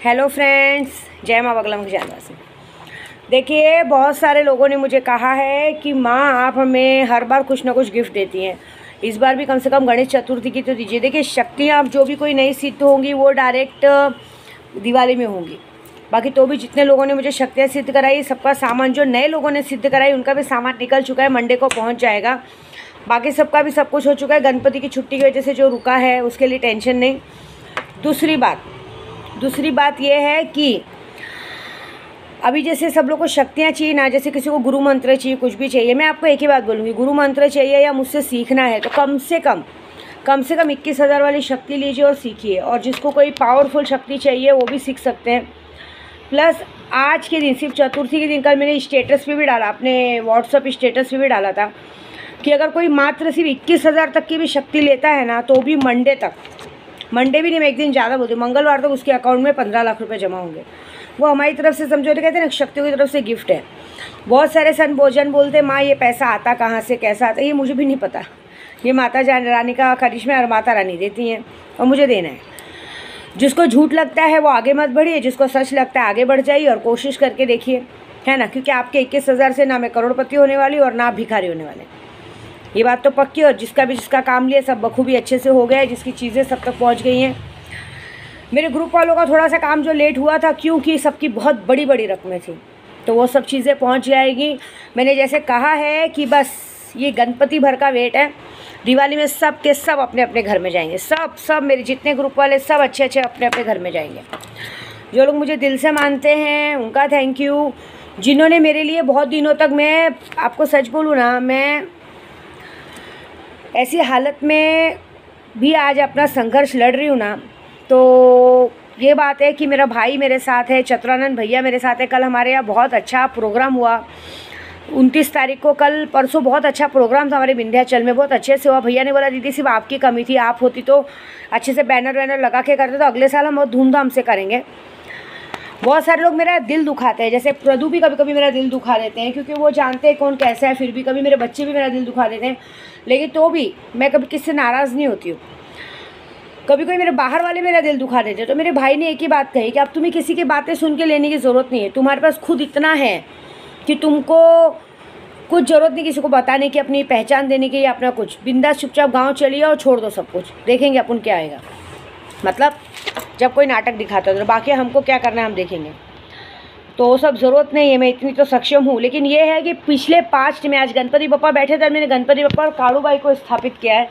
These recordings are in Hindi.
हेलो फ्रेंड्स, जय माँ बगला मुखजानवासी। देखिए, बहुत सारे लोगों ने मुझे कहा है कि माँ आप हमें हर बार कुछ ना कुछ गिफ्ट देती हैं, इस बार भी कम से कम गणेश चतुर्थी की तो दीजिए। देखिए, शक्तियाँ आप जो भी कोई नई सिद्ध होंगी वो डायरेक्ट दिवाली में होंगी। बाकी तो भी जितने लोगों ने मुझे शक्तियाँ सिद्ध कराई, सबका सामान जो नए लोगों ने सिद्ध कराई उनका भी सामान निकल चुका है, मंडे को पहुँच जाएगा। बाकी सबका भी सब कुछ हो चुका है। गणपति की छुट्टी की वजह से जो रुका है उसके लिए टेंशन नहीं। दूसरी बात यह है कि अभी जैसे सब लोग को शक्तियाँ चाहिए ना, जैसे किसी को गुरु मंत्र चाहिए, कुछ भी चाहिए, मैं आपको एक ही बात बोलूँगी, गुरु मंत्र चाहिए या मुझसे सीखना है तो कम से कम 21,000 वाली शक्ति लीजिए और सीखिए। और जिसको कोई पावरफुल शक्ति चाहिए वो भी सीख सकते हैं। प्लस आज के दिन, सिर्फ चतुर्थी के दिन, कल मैंने स्टेटस पे भी डाला, अपने व्हाट्सअप स्टेटस पे भी डाला था कि अगर कोई मात्र सिर्फ 21,000 तक की भी शक्ति लेता है ना, तो भी मंडे भी नहीं, मैं एक दिन ज़्यादा बोलती हूँ, मंगलवार तक उसके अकाउंट में 15 लाख रुपए जमा होंगे। वो हमारी तरफ से, समझो, कहते हैं ना, शक्तियों की तरफ से गिफ्ट है। बहुत सारे सन भोजन बोलते माँ ये पैसा आता कहाँ से, कैसा आता, ये मुझे भी नहीं पता। ये माता रानी का करिश्मा और माता रानी देती हैं और मुझे देना है। जिसको झूठ लगता है वो आगे मत बढ़िए, जिसको सच लगता है आगे बढ़ जाइए और कोशिश करके देखिए, है ना, क्योंकि आपके 21,000 से ना मैं करोड़पति होने वाली और ना भिखारी होने वाले, ये बात तो पक्की। और जिसका काम लिया सब बखूबी अच्छे से हो गया है, जिसकी चीज़ें सब तक पहुंच गई हैं। मेरे ग्रुप वालों का थोड़ा सा काम जो लेट हुआ था, क्योंकि सबकी बहुत बड़ी बड़ी रकमें थी, तो वो सब चीज़ें पहुंच जाएगी। मैंने जैसे कहा है कि बस ये गणपति भर का वेट है, दिवाली में सब के सब अपने अपने घर में जाएंगे। सब मेरे जितने ग्रुप वाले सब अच्छे अपने अपने घर में जाएंगे। जो लोग मुझे दिल से मानते हैं उनका थैंक यू। जिन्होंने मेरे लिए बहुत दिनों तक, मैं आपको सच बोलूँ ना, मैं ऐसी हालत में भी आज अपना संघर्ष लड़ रही हूँ ना, तो ये बात है कि मेरा भाई मेरे साथ है, चतुरानंद भैया मेरे साथ है। कल हमारे यहाँ बहुत अच्छा प्रोग्राम हुआ, 29 तारीख को, कल परसों बहुत अच्छा प्रोग्राम था हमारे विंध्याचल में, बहुत अच्छे से हुआ। भैया ने बोला दीदी सिर्फ आपकी कमी थी, आप होती तो अच्छे से बैनर वैनर लगा के करते, तो अगले साल हम बहुत धूमधाम से करेंगे। बहुत सारे लोग मेरा दिल दुखाते हैं, जैसे प्रदू भी कभी कभी मेरा दिल दुखा देते हैं, क्योंकि वो जानते हैं कौन कैसा है। फिर भी कभी मेरे बच्चे भी मेरा दिल दुखा देते हैं, लेकिन तो भी मैं कभी किससे नाराज़ नहीं होती हूँ। कभी कोई मेरे बाहर वाले मेरा दिल दुखा देते हैं, तो मेरे भाई ने एक ही बात कही कि अब तुम्हें किसी की बातें सुन के लेने की ज़रूरत नहीं है, तुम्हारे पास खुद इतना है कि तुमको कुछ ज़रूरत नहीं किसी को बताने की, अपनी पहचान देने की या अपना कुछ। बिंदास चुपचाप गाँव चलिए और छोड़ दो सब कुछ, देखेंगे अपन क्या आएगा। मतलब जब कोई नाटक दिखाता है तो बाकी हमको क्या करना है हम देखेंगे, तो वो सब ज़रूरत नहीं है, मैं इतनी तो सक्षम हूँ। लेकिन ये है कि पिछले 5 में, आज गणपति बप्पा बैठे थे, मैंने गणपति बप्पा और काड़ू बाई को स्थापित किया है।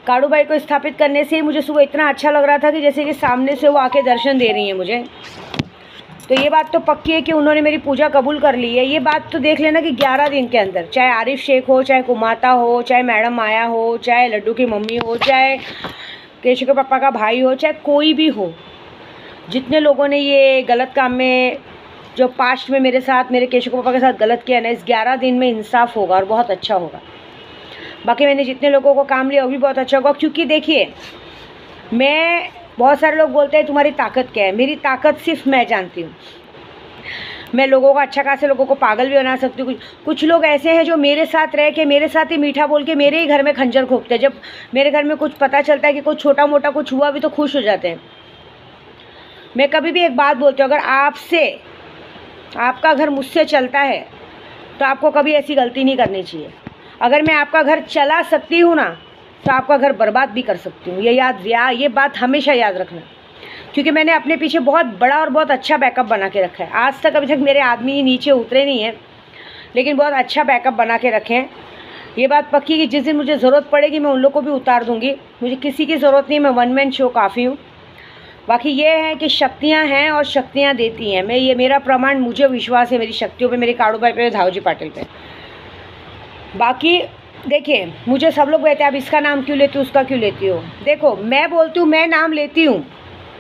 काड़ू बाई को स्थापित करने से ही मुझे सुबह इतना अच्छा लग रहा था कि जैसे कि सामने से वो आके दर्शन दे रही हैं मुझे। तो ये बात तो पक्की है कि उन्होंने मेरी पूजा कबूल कर ली है। ये बात तो देख लेना कि 11 दिन के अंदर, चाहे आरिफ शेख हो, चाहे कुमाता हो, चाहे मैडम माया हो, चाहे लड्डू की मम्मी हो, चाहे केशव के पापा का भाई हो, चाहे कोई भी हो, जितने लोगों ने ये गलत काम में, जो पास्ट में मेरे साथ, मेरे केशव के पापा के साथ गलत किया ना, इस 11 दिन में इंसाफ होगा और बहुत अच्छा होगा। बाकी मैंने जितने लोगों को काम लिया वो भी बहुत अच्छा होगा। क्योंकि देखिए, मैं, बहुत सारे लोग बोलते हैं तुम्हारी ताकत क्या है, मेरी ताकत सिर्फ मैं जानती हूँ। मैं लोगों को, अच्छा खासे लोगों को पागल भी बना सकती हूँ। कुछ लोग ऐसे हैं जो मेरे साथ रह के, मेरे साथ ही मीठा बोल के मेरे ही घर में खंजर घोंपते हैं। जब मेरे घर में कुछ पता चलता है कि कुछ छोटा मोटा कुछ हुआ भी, तो खुश हो जाते हैं। मैं कभी भी एक बात बोलती हूँ, अगर आपका घर मुझसे चलता है तो आपको कभी ऐसी गलती नहीं करनी चाहिए। अगर मैं आपका घर चला सकती हूँ ना, तो आपका घर बर्बाद भी कर सकती हूँ। ये बात हमेशा याद रखना, क्योंकि मैंने अपने पीछे बहुत बड़ा और बहुत अच्छा बैकअप बना के रखा है। आज तक अभी तक मेरे आदमी नीचे उतरे नहीं हैं, लेकिन बहुत अच्छा बैकअप बना के रखे हैं। ये बात पक्की कि जिस दिन मुझे ज़रूरत पड़ेगी मैं उन लोग को भी उतार दूँगी। मुझे किसी की ज़रूरत नहीं, मैं वन मैन शो काफ़ी हूँ। बाकी ये है कि शक्तियाँ हैं और शक्तियाँ देती हैं। ये मेरा प्रमाण, मुझे विश्वास है मेरी शक्तियों पे, मेरे काड़ू भाई पे, धावजी पाटिल पे। बाकी देखिए, मुझे सब लोग कहते हैं आप इसका नाम क्यों लेती हो, उसका क्यों लेती हो। देखो, मैं बोलती हूँ, मैं नाम लेती हूँ,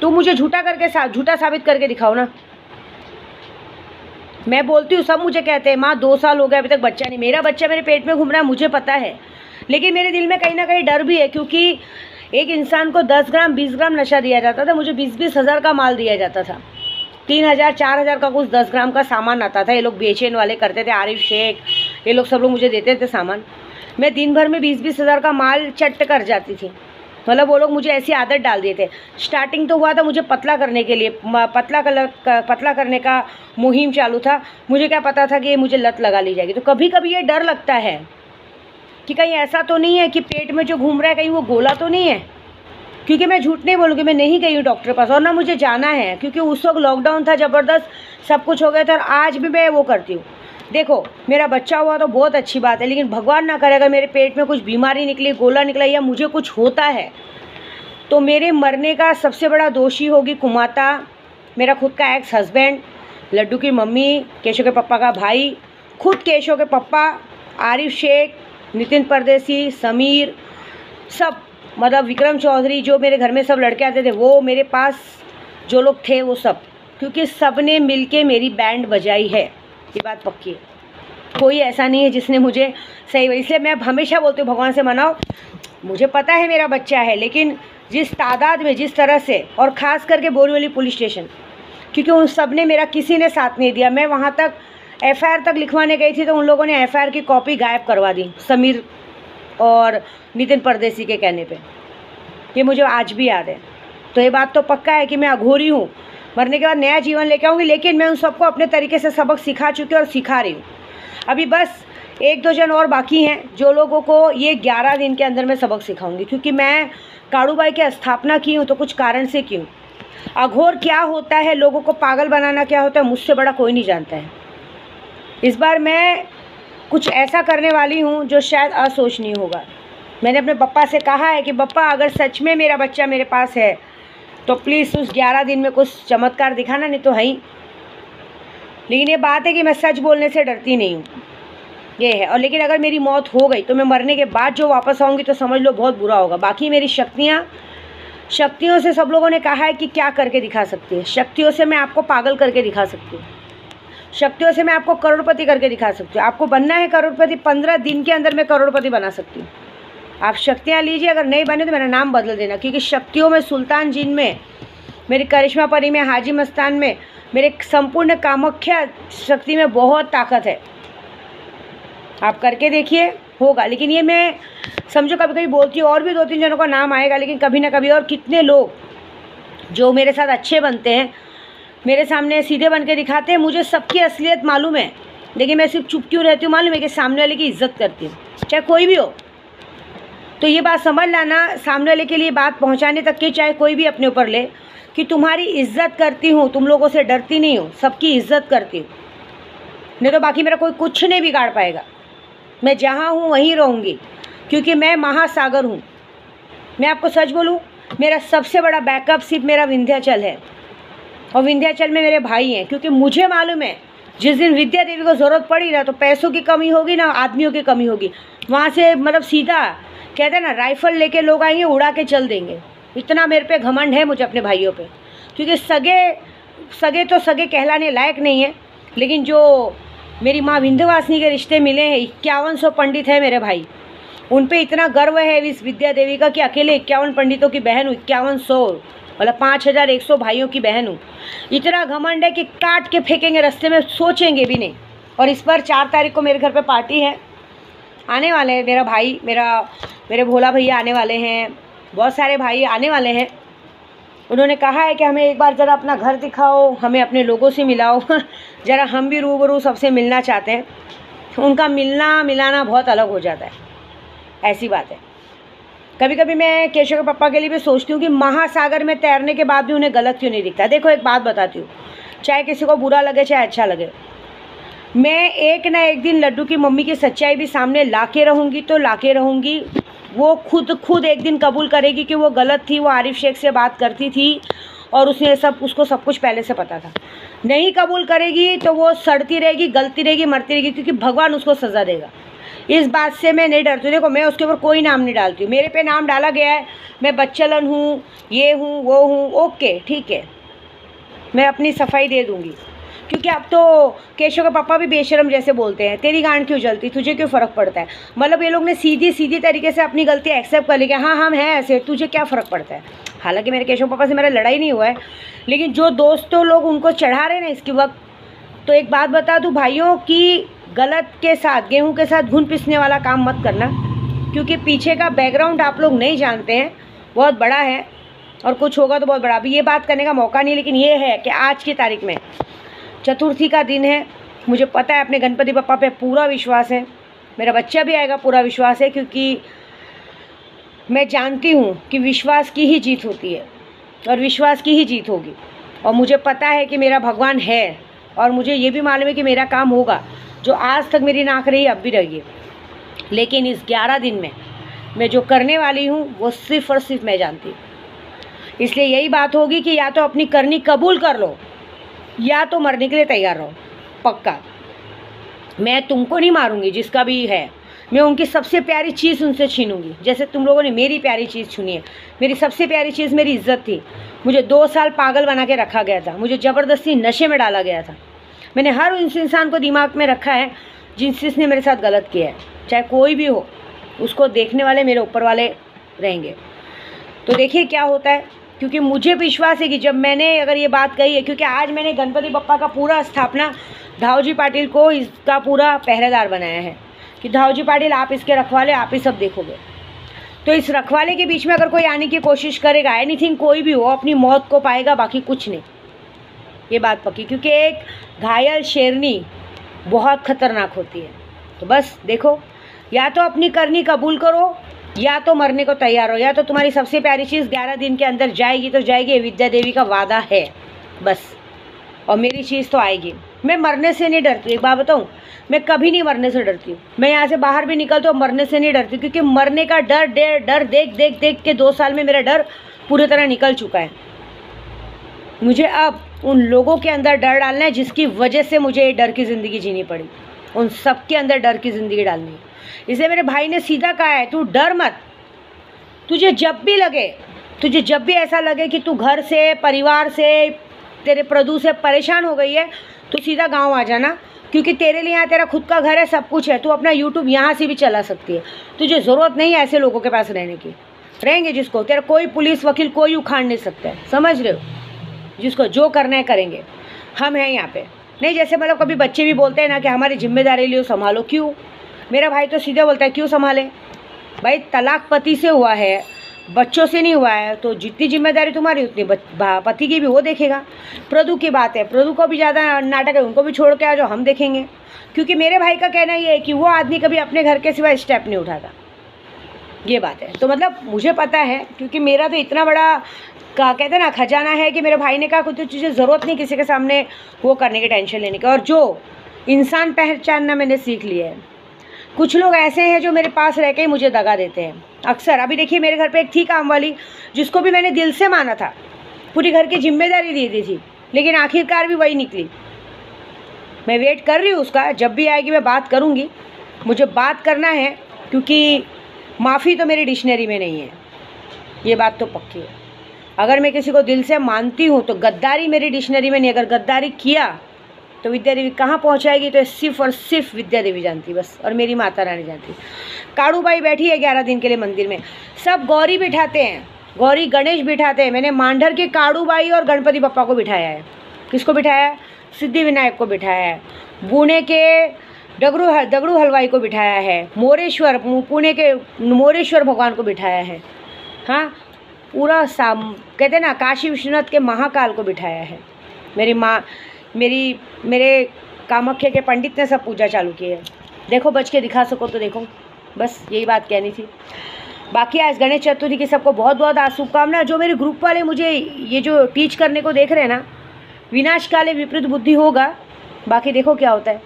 तुम मुझे झूठा साबित करके दिखाओ ना। मैं बोलती हूँ, सब मुझे कहते हैं माँ 2 साल हो गए अभी तक बच्चा नहीं। मेरा बच्चा मेरे पेट में घूम रहा है, मुझे पता है, लेकिन मेरे दिल में कहीं ना कहीं डर भी है। क्योंकि एक इंसान को 10 ग्राम 20 ग्राम नशा दिया जाता था, मुझे 20-20 हज़ार का माल दिया जाता था। 3,000 4,000 का कुछ 10 ग्राम का सामान आता था। ये लोग बेचेन वाले करते थे, आरिफ शेख, ये लोग सब लोग मुझे देते थे सामान। मैं दिन भर में 20-20 हज़ार का माल चट कर जाती थी। मतलब वो लोग मुझे ऐसी आदत डाल दिए थे। स्टार्टिंग तो हुआ था मुझे पतला करने के लिए, पतला करने का मुहिम चालू था। मुझे क्या पता था कि ये मुझे लत लगा ली जाएगी। तो कभी कभी ये डर लगता है कि कहीं ऐसा तो नहीं है कि पेट में जो घूम रहा है कहीं वो गोला तो नहीं है, क्योंकि मैं झूठ नहीं बोलूँगी, मैं नहीं गई हूँ डॉक्टर के पास और ना मुझे जाना है, क्योंकि उस वक्त लॉकडाउन था, ज़बरदस्त सब कुछ हो गया था। और आज भी मैं वो करती हूँ। देखो मेरा बच्चा हुआ तो बहुत अच्छी बात है, लेकिन भगवान ना करे अगर मेरे पेट में कुछ बीमारी निकली, गोला निकला या मुझे कुछ होता है तो मेरे मरने का सबसे बड़ा दोषी होगी कुमाता, मेरा खुद का एक्स हस्बैंड, लड्डू की मम्मी, केशव के पापा का भाई, खुद केशव के पापा, आरिफ शेख, नितिन परदेसी, समीर, सब, मतलब विक्रम चौधरी, जो मेरे घर में सब लड़के आते थे वो, मेरे पास जो लोग थे वो सब, क्योंकि सब ने मिल के मेरी बैंड बजाई है, ये बात पक्की है। कोई ऐसा नहीं है जिसने मुझे सही, इसलिए मैं हमेशा बोलती हूँ भगवान से मनाओ। मुझे पता है मेरा बच्चा है, लेकिन जिस तादाद में, जिस तरह से, और ख़ास करके बोरीवली पुलिस स्टेशन, क्योंकि उन सब ने मेरा किसी ने साथ नहीं दिया। मैं वहाँ तक एफआईआर तक लिखवाने गई थी तो उन लोगों ने एफआईआर की कॉपी गायब करवा दी, समीर और नितिन परदेसी के कहने पे। ये मुझे आज भी याद है। तो ये बात तो पक्का है कि मैं अघोरी हूँ, मरने के बाद नया जीवन लेके आऊँगी, लेकिन मैं उन सबको अपने तरीके से सबक सिखा चुकी हूँ और सिखा रही हूँ। अभी बस 1-2 जन और बाकी हैं जो लोगों को ये 11 दिन के अंदर मैं सबक सिखाऊंगी, क्योंकि मैं काड़ूबाई की स्थापना की हूँ तो कुछ कारण से की हूँ। अघोर क्या होता है, लोगों को पागल बनाना क्या होता है, मुझसे बड़ा कोई नहीं जानता है। इस बार मैं कुछ ऐसा करने वाली हूँ जो शायद असोचनीय होगा। मैंने अपने पप्पा से कहा है कि पप्पा अगर सच में मेरा बच्चा मेरे पास है तो प्लीज़ उस 11 दिन में कुछ चमत्कार दिखाना, नहीं तो है ही। लेकिन ये बात है कि मैं सच बोलने से डरती नहीं हूँ, ये है। और लेकिन अगर मेरी मौत हो गई तो मैं मरने के बाद जो वापस आऊँगी तो समझ लो बहुत बुरा होगा। बाकी मेरी शक्तियों से सब लोगों ने कहा है कि क्या करके दिखा सकती है। शक्तियों से मैं आपको पागल करके दिखा सकती हूँ, शक्तियों से मैं आपको करोड़पति करके दिखा सकती हूँ। आपको बनना है करोड़पति, 15 दिन के अंदर मैं करोड़पति बना सकती हूँ। आप शक्तियाँ लीजिए, अगर नहीं बने तो मेरा नाम बदल देना, क्योंकि शक्तियों में, सुल्तान जिन में, मेरी करिश्मा परी में, हाजी मस्तान में, मेरे संपूर्ण कामाख्या शक्ति में बहुत ताकत है। आप करके देखिए, होगा। लेकिन ये मैं समझो कभी कभी बोलती हूँ और भी 2-3 जनों का नाम आएगा, लेकिन कभी ना कभी। और कितने लोग जो मेरे साथ अच्छे बनते हैं, मेरे सामने सीधे बन के दिखाते हैं, मुझे सबकी असलियत मालूम है, लेकिन मैं सिर्फ चुप क्यों रहती हूँ मालूम है, कि सामने वाले की इज्जत करती हूँ, चाहे कोई भी हो। तो ये बात समझ लाना, सामने वाले के लिए बात पहुँचाने तक की, चाहे कोई भी अपने ऊपर ले, कि तुम्हारी इज्जत करती हूँ, तुम लोगों से डरती नहीं हूँ, सबकी इज्जत करती हूँ। नहीं तो बाकी मेरा कोई कुछ नहीं बिगाड़ पाएगा। मैं जहाँ हूँ वहीं रहूँगी, क्योंकि मैं महासागर हूँ। मैं आपको सच बोलूँ, मेरा सबसे बड़ा बैकअप सिर्फ मेरा विंध्याचल है, और विंध्याचल में मेरे भाई हैं, क्योंकि मुझे मालूम है जिस दिन विद्या देवी को ज़रूरत पड़ी ना, तो पैसों की कमी होगी ना आदमियों की कमी होगी। वहाँ से मतलब सीधा कहते हैं ना, राइफ़ल लेके लोग आएंगे, उड़ा के चल देंगे। इतना मेरे पे घमंड है मुझे अपने भाइयों पे, क्योंकि सगे तो सगे कहलाने लायक नहीं है, लेकिन जो मेरी माँ विंध्यवासिनी के रिश्ते मिले हैं, 5100 पंडित है मेरे भाई, उन पे इतना गर्व है इस विद्या देवी का कि अकेले 51 पंडितों की बहन हूँ। 5100 मतलब 5100 भाइयों की बहन हूँ। इतना घमंड है कि काट के फेंकेंगे रास्ते में, सोचेंगे भी नहीं। और इस बार 4 तारीख को मेरे घर पे पार्टी है, आने वाले हैं मेरा भाई, मेरे भोला भैया आने वाले हैं, बहुत सारे भाई आने वाले हैं। उन्होंने कहा है कि हमें एक बार ज़रा अपना घर दिखाओ, हमें अपने लोगों से मिलाओ, ज़रा हम भी रूबरू सबसे मिलना चाहते हैं। उनका मिलना मिलाना बहुत अलग हो जाता है, ऐसी बात है। कभी कभी मैं केशव के पापा के लिए भी सोचती हूँ कि महासागर में तैरने के बाद भी उन्हें गलत क्यों नहीं दिखता। देखो एक बात बताती हूँ, चाहे किसी को बुरा लगे चाहे अच्छा लगे, मैं एक ना एक दिन लड्डू की मम्मी की सच्चाई भी सामने लाके रहूँगी, तो लाके रहूँगी। वो खुद एक दिन कबूल करेगी कि वो गलत थी, वो आरिफ शेख से बात करती थी और उसको सब कुछ पहले से पता था। नहीं कबूल करेगी तो वो सड़ती रहेगी, गलती रहेगी, मरती रहेगी, क्योंकि भगवान उसको सज़ा देगा। इस बात से मैं नहीं डरती। देखो मैं उसके ऊपर कोई नाम नहीं डालती हूँ, मेरे पे नाम डाला गया है, मैं बच्चलन हूँ, ये हूँ, वो हूँ, ओके ठीक है, मैं अपनी सफाई दे दूँगी। क्योंकि अब तो केशव के पापा भी बेशरम जैसे बोलते हैं, तेरी गांड क्यों जलती, तुझे क्यों फ़र्क पड़ता है। मतलब ये लोग ने सीधी तरीके से अपनी गलती एक्सेप्ट कर ली कि हाँ हम हैं ऐसे, तुझे क्या फ़र्क पड़ता है। हालांकि मेरे केशव पापा से मेरा लड़ाई नहीं हुआ है, लेकिन जो दोस्तों लोग उनको चढ़ा रहे हैं ना इसके वक्त, तो एक बात बता दूँ भाइयों की, गलत के साथ, गेहूँ के साथ घुन पिसने वाला काम मत करना, क्योंकि पीछे का बैकग्राउंड आप लोग नहीं जानते हैं। बहुत बड़ा है और कुछ होगा तो बहुत बड़ा। अभी ये बात करने का मौका नहीं, लेकिन ये है कि आज की तारीख में चतुर्थी का दिन है। मुझे पता है अपने गणपति बप्पा पे पूरा विश्वास है, मेरा बच्चा भी आएगा पूरा विश्वास है, क्योंकि मैं जानती हूँ कि विश्वास की ही जीत होती है और विश्वास की ही जीत होगी। और मुझे पता है कि मेरा भगवान है और मुझे ये भी मालूम है कि मेरा काम होगा। जो आज तक मेरी नाक रही अब भी रही, लेकिन इस 11 दिन में मैं जो करने वाली हूँ वो सिर्फ़ और सिर्फ मैं जानती हूँ। इसलिए यही बात होगी कि या तो अपनी करनी कबूल कर लो या तो मरने के लिए तैयार रहो। पक्का मैं तुमको नहीं मारूंगी, जिसका भी है, मैं उनकी सबसे प्यारी चीज़ उनसे छीनूंगी, जैसे तुम लोगों ने मेरी प्यारी चीज़ छीनी है। मेरी सबसे प्यारी चीज़ मेरी इज्जत थी। मुझे 2 साल पागल बना के रखा गया था, मुझे ज़बरदस्ती नशे में डाला गया था। मैंने हर उस इंसान को दिमाग में रखा है जिसने मेरे साथ गलत किया है, चाहे कोई भी हो, उसको देखने वाले मेरे ऊपर वाले रहेंगे। तो देखिए क्या होता है, क्योंकि मुझे विश्वास है कि जब मैंने अगर ये बात कही है, क्योंकि आज मैंने गणपति बप्पा का पूरा स्थापना धावजी पाटिल को इसका पूरा पहरेदार बनाया है कि धावजी पाटिल आप इसके रखवाले, आप ही सब देखोगे। तो इस रखवाले के बीच में अगर कोई आने की कोशिश करेगा, एनीथिंग कोई भी हो, अपनी मौत को पाएगा, बाकी कुछ नहीं। ये बात पक्की, क्योंकि एक घायल शेरनी बहुत खतरनाक होती है। तो बस देखो, या तो अपनी करनी कबूल करो या तो मरने को तैयार हो, या तो तुम्हारी सबसे प्यारी चीज़ 11 दिन के अंदर जाएगी तो जाएगी। ये विद्या देवी का वादा है बस, और मेरी चीज़ तो आएगी। मैं मरने से नहीं डरती, एक बात बताऊँ, मैं कभी नहीं मरने से डरती हूँ। मैं यहाँ से बाहर भी निकलती हूँ मरने से नहीं डरती, क्योंकि मरने का डर देख के 2 साल में मेरा डर पूरी तरह निकल चुका है। मुझे अब उन लोगों के अंदर डर डालना है जिसकी वजह से मुझे डर की ज़िंदगी जीनी पड़ी। उन सब के अंदर डर की ज़िंदगी डालनी है। इसलिए मेरे भाई ने सीधा कहा है, तू डर मत। तुझे जब भी ऐसा लगे कि तू घर से, परिवार से, तेरे प्रदू से परेशान हो गई है, तो सीधा गांव आ जाना, क्योंकि तेरे लिए यहाँ तेरा खुद का घर है, सब कुछ है। तू अपना यूट्यूब यहाँ से भी चला सकती है। तुझे ज़रूरत नहीं है ऐसे लोगों के पास रहने की। रहेंगे जिसको तेरा कोई पुलिस वकील कोई उखाड़ नहीं सकता है, समझ रहे हो? जिसको जो करना है करेंगे, हम हैं यहाँ पे। नहीं जैसे मतलब कभी बच्चे भी बोलते हैं ना कि हमारी जिम्मेदारी लियो, संभालो। क्यों? मेरा भाई तो सीधे बोलता है क्यों संभाले भाई, तलाक पति से हुआ है, बच्चों से नहीं हुआ है, तो जितनी जिम्मेदारी तुम्हारी उतनी पति की भी वो देखेगा। प्रदू की बात है, प्रदू को भी ज़्यादा नाटक है, उनको भी छोड़ के आ जाओ, हम देखेंगे। क्योंकि मेरे भाई का कहना ये है कि वो आदमी कभी अपने घर के सिवा स्टेप नहीं उठाता, ये बात है। तो मतलब मुझे पता है, क्योंकि मेरा तो इतना बड़ा कहते हैं ना खजाना है, कि मेरे भाई ने कहा कुछ चीज़ें ज़रूरत नहीं किसी के सामने वो करने की, टेंशन लेने की। और जो इंसान पहचानना मैंने सीख लिया है। कुछ लोग ऐसे हैं जो मेरे पास रह के ही मुझे दगा देते हैं अक्सर। अभी देखिए मेरे घर पे एक थी काम वाली, जिसको भी मैंने दिल से माना था, पूरी घर की जिम्मेदारी दे दी थी, लेकिन आखिरकार भी वही निकली। मैं वेट कर रही हूँ उसका, जब भी आएगी मैं बात करूँगी। मुझे बात करना है, क्योंकि माफ़ी तो मेरी डिक्शनरी में नहीं है, ये बात तो पक्की है। अगर मैं किसी को दिल से मानती हूँ तो गद्दारी मेरी डिक्शनरी में नहीं। अगर गद्दारी किया तो विद्या देवी कहाँ पहुँचाएगी, तो सिर्फ और सिर्फ विद्या देवी जानती बस, और मेरी माता रानी जानती। काड़ू बाई बैठी है 11 दिन के लिए मंदिर में, सब गौरी बिठाते हैं, गौरी गणेश बिठाते हैं। मैंने मांडर के काड़ू बाई और गणपति बप्पा को बिठाया है। किसको बिठाया है? सिद्धि विनायक को बिठाया है। पुणे के दगड़ू हलवाई को बिठाया है। मोरेश्वर, पुणे के मोरेश्वर भगवान को बिठाया है। हाँ, पूरा कहते हैं ना काशी विश्वनाथ के महाकाल को बिठाया है। मेरी माँ, मेरे कामाख्या के पंडित ने सब पूजा चालू की है। देखो बच के दिखा सको तो देखो, बस यही बात कहनी थी। बाकी आज गणेश चतुर्थी की सबको बहुत बहुत शुभकामनाएं। जो मेरे ग्रुप वाले मुझे ये जो टीच करने को देख रहे हैं ना, विनाश काले विपरीत बुद्धि होगा, बाकी देखो क्या होता है,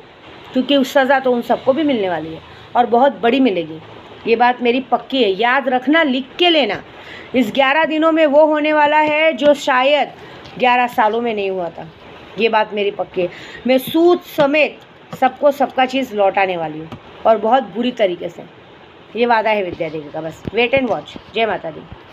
क्योंकि उस सज़ा तो उन सबको भी मिलने वाली है और बहुत बड़ी मिलेगी। ये बात मेरी पक्की है, याद रखना, लिख के लेना। इस 11 दिनों में वो होने वाला है जो शायद 11 सालों में नहीं हुआ था, ये बात मेरी पक्की है। मैं सूद समेत सबको सबका चीज़ लौटाने वाली हूँ, और बहुत बुरी तरीके से। ये वादा है विद्या देवी का। बस वेट एंड वॉच। जय माता दी।